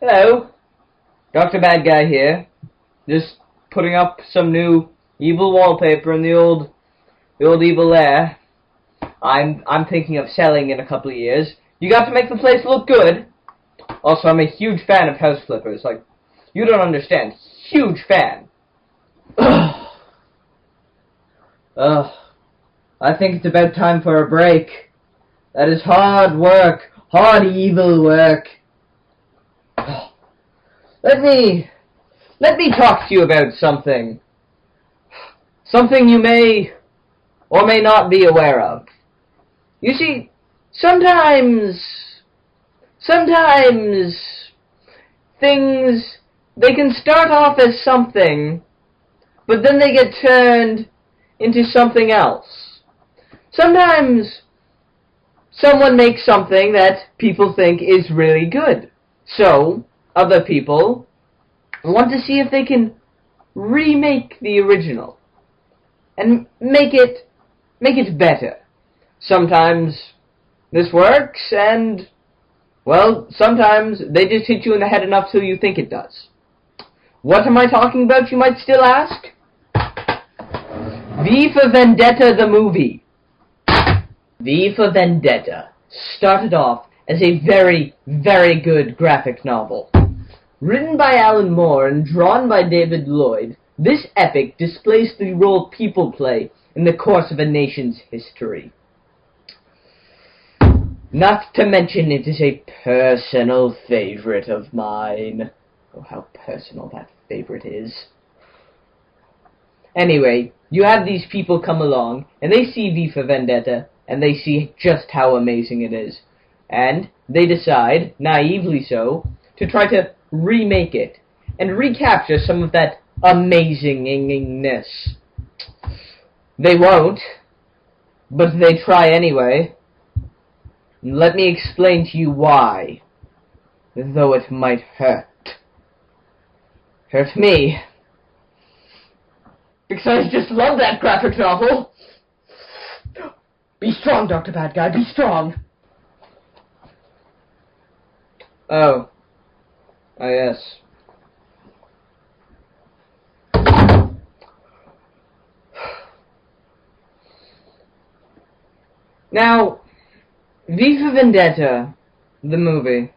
Hello, Dr. Bad Guy here. Just putting up some new evil wallpaper in the old evil lair. I'm thinking of selling in a couple of years. You got to make the place look good. Also, I'm a huge fan of house flippers. Like, you don't understand. Huge fan. Ugh. I think it's about time for a break. That is hard work. Hard evil work. Let me talk to you about something. Something you may or may not be aware of. You see, sometimes things, they can start off as something, but then they get turned into something else. Sometimes someone makes something that people think is really good. So, other people want to see if they can remake the original and make it better. Sometimes this works, and well, sometimes they just hit you in the head enough till you think it does. What am I talking about, you might still ask? V for Vendetta the movie. V for Vendetta started off as a very, very good graphic novel. Written by Alan Moore and drawn by David Lloyd, this epic displays the role people play in the course of a nation's history. Not to mention it is a personal favorite of mine. Oh, how personal that favorite is. Anyway, you have these people come along, and they see V for Vendetta, and they see just how amazing it is. And they decide, naively so, to try to remake it and recapture some of that amazingness. They won't, but they try anyway. Let me explain to you why, though it might hurt. Hurt me. Because I just love that graphic novel. Be strong, Dr. Bad Guy, be strong. Oh, yes. Now, V for Vendetta, the movie,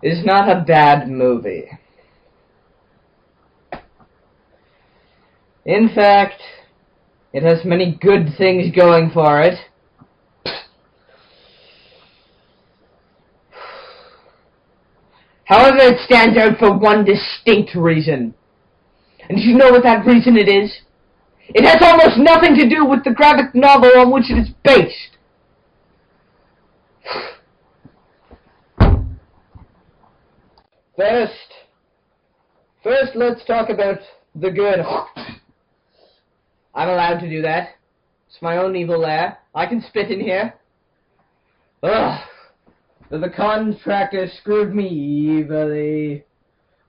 is not a bad movie. In fact, it has many good things going for it. However, it stands out for one distinct reason. And do you know what that reason it is? It has almost nothing to do with the graphic novel on which it is based. First, let's talk about the good. I'm allowed to do that. It's my own evil lair. I can spit in here. Ugh. The contractor screwed me evilly.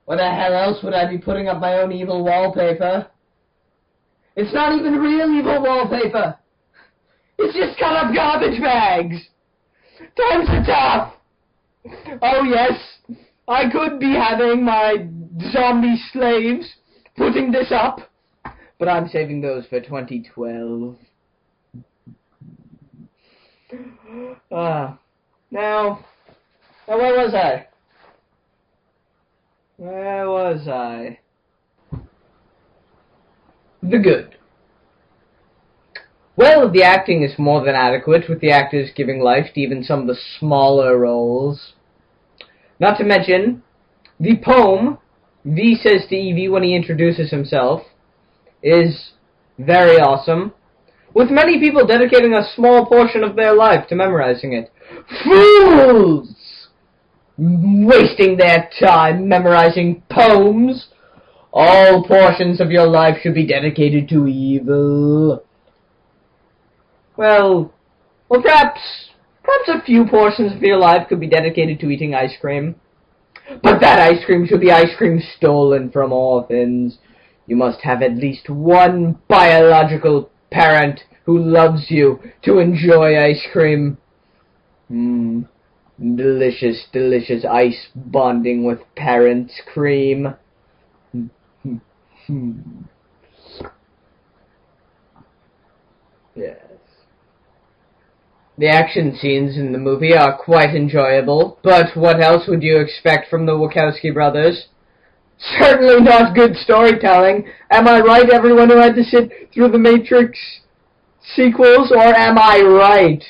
What the hell else would I be putting up my own evil wallpaper? It's not even real evil wallpaper. It's just cut up garbage bags. Times are tough. Oh yes, I could be having my zombie slaves putting this up, but I'm saving those for 2012. Now, where was I? Where was I? The good. Well, the acting is more than adequate, with the actors giving life to even some of the smaller roles. Not to mention, the poem V says to Evie when he introduces himself is very awesome, with many people dedicating a small portion of their life to memorizing it. Fools! Wasting their time memorizing poems. All portions of your life should be dedicated to evil. Well, perhaps a few portions of your life could be dedicated to eating ice cream. But that ice cream should be ice cream stolen from orphans. You must have at least one biological parent who loves you to enjoy ice cream. Delicious, delicious ice bonding with parents' cream. Yes. The action scenes in the movie are quite enjoyable, but what else would you expect from the Wachowski brothers? Certainly not good storytelling. Am I right, everyone who had to sit through the Matrix sequels, or am I right?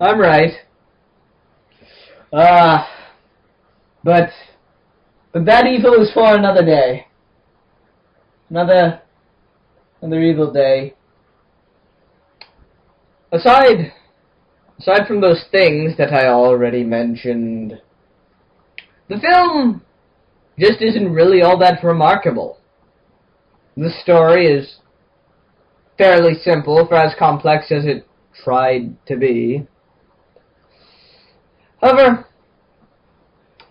I'm right. But that evil is for another day. Another evil day. Aside from those things that I already mentioned, the film just isn't really all that remarkable. The story is fairly simple for as complex as it tried to be. However,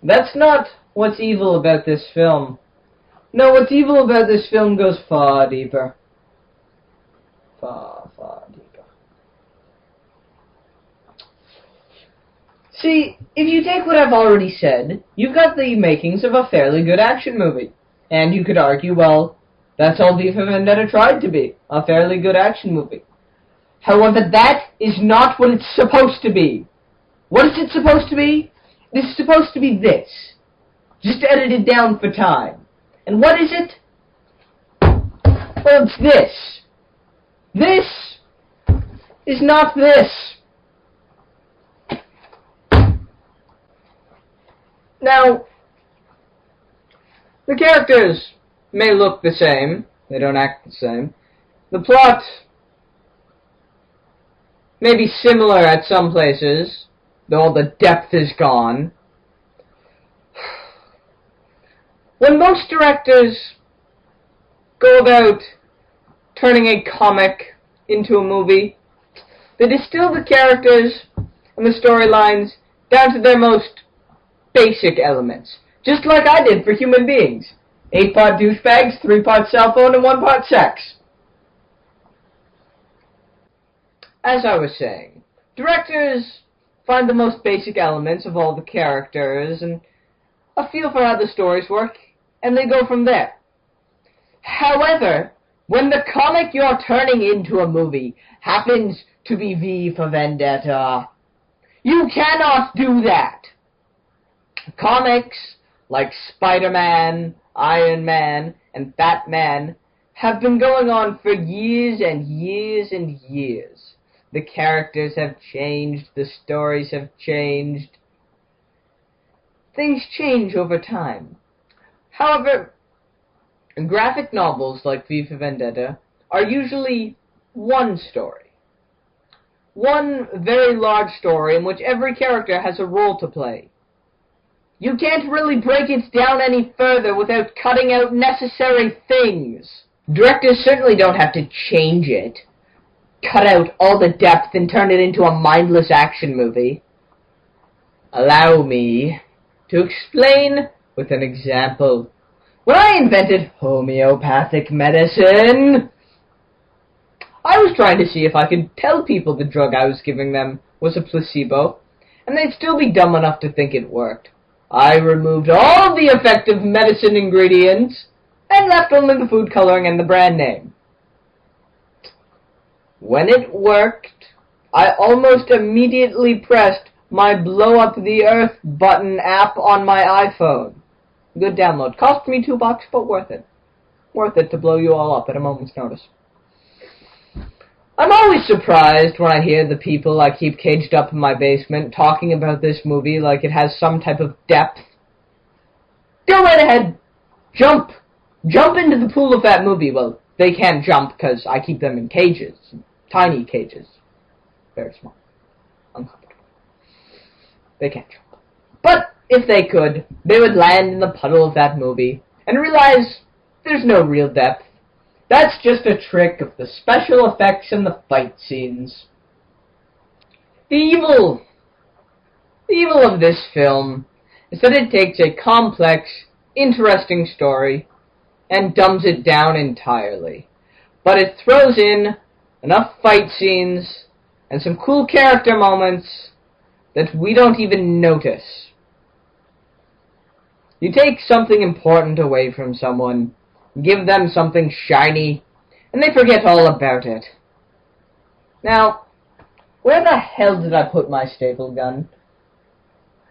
that's not what's evil about this film. No, what's evil about this film goes far deeper. Far, far deeper. See, if you take what I've already said, you've got the makings of a fairly good action movie. And you could argue, well, that's all V for Vendetta tried to be, a fairly good action movie. However, that is not what it's supposed to be. What is it supposed to be? It's supposed to be this. Just edited down for time. And what is it? Well, it's this. This is not this. Now, the characters may look the same. They don't act the same. The plot may be similar at some places, though all the depth is gone. When most directors go about turning a comic into a movie, they distill the characters and the storylines down to their most basic elements, just like I did for human beings. 8-part douchebags, 3-part cell phone, and 1-part sex. As I was saying, directors find the most basic elements of all the characters and a feel for how the stories work, and they go from there. However, when the comic you're turning into a movie happens to be V for Vendetta, you cannot do that. Comics like Spider-Man, Iron Man, and Batman have been going on for years and years and years. The characters have changed, the stories have changed. Things change over time. However, graphic novels like V for Vendetta are usually one story. One very large story in which every character has a role to play. You can't really break it down any further without cutting out necessary things. Directors certainly don't have to change it, cut out all the depth and turn it into a mindless action movie. Allow me to explain with an example. When I invented homeopathic medicine, I was trying to see if I could tell people the drug I was giving them was a placebo, and they'd still be dumb enough to think it worked. I removed all the effective medicine ingredients and left only the food coloring and the brand name. When it worked, I almost immediately pressed my blow up the earth button app on my iPhone. Good download. Cost me $2, but worth it. Worth it to blow you all up at a moment's notice. I'm always surprised when I hear the people I keep caged up in my basement talking about this movie like it has some type of depth. Go right ahead. Jump. Jump into the pool of that movie. Well, they can't jump because I keep them in cages. Tiny cages. Very small. Uncomfortable. They can't jump. But if they could, they would land in the puddle of that movie and realize there's no real depth. That's just a trick of the special effects and the fight scenes. The evil of this film is that it takes a complex, interesting story and dumbs it down entirely. But it throws in enough fight scenes and some cool character moments that we don't even notice. You take something important away from someone, give them something shiny, and they forget all about it. Now, where the hell did I put my staple gun?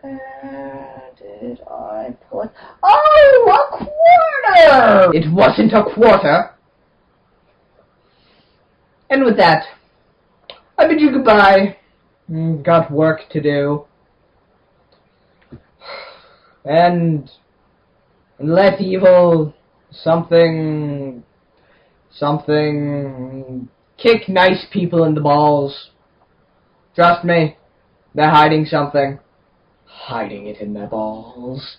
Where did I put... Oh, a quarter! It wasn't a quarter! And with that, I bid you goodbye. Got work to do. And let evil something kick nice people in the balls. Trust me, they're hiding something. Hiding it in their balls.